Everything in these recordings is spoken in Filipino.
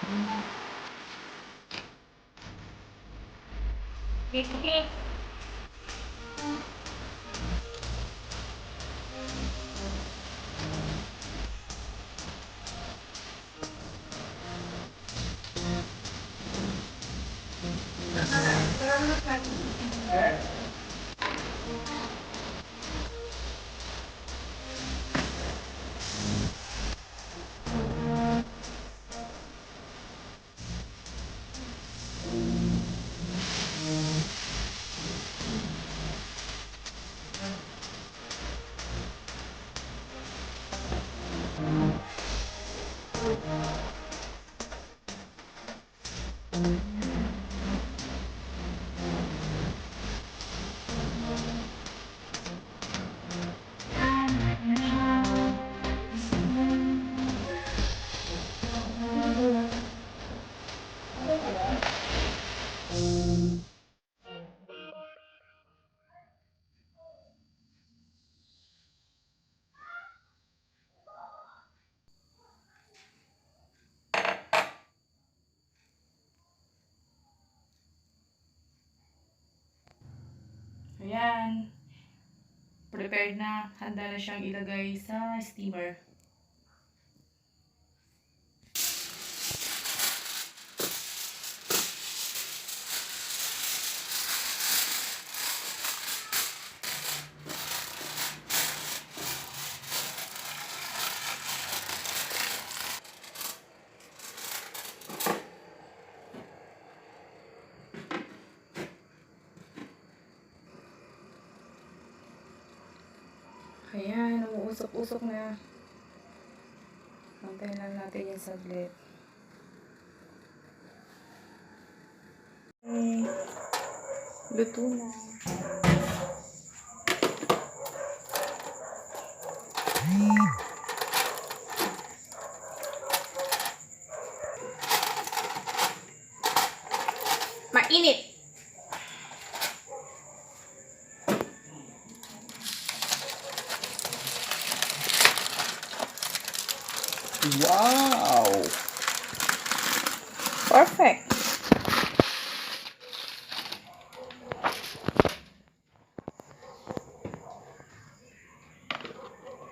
Okay. Ayan. Prepared na. Handa na siyang ilagay sa steamer. Ayan, umuusok-usok na. Antayin lang natin yung saglit. Okay. Luto na. Mainit! Wow! Perfect!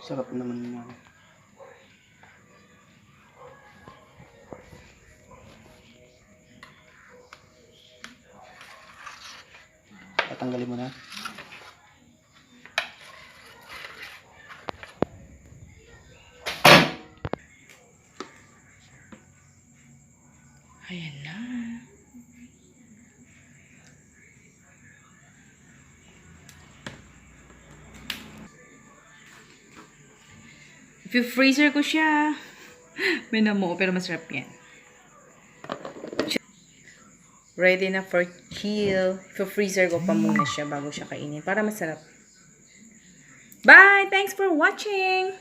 Sarap naman nga. Tatanggalin mo na. Ayan na. Freezer ko siya. May namo, pero masarap yan. Ready na for chill. Freezer ko pa muna siya bago siya kainin. Para masarap. Bye! Thanks for watching!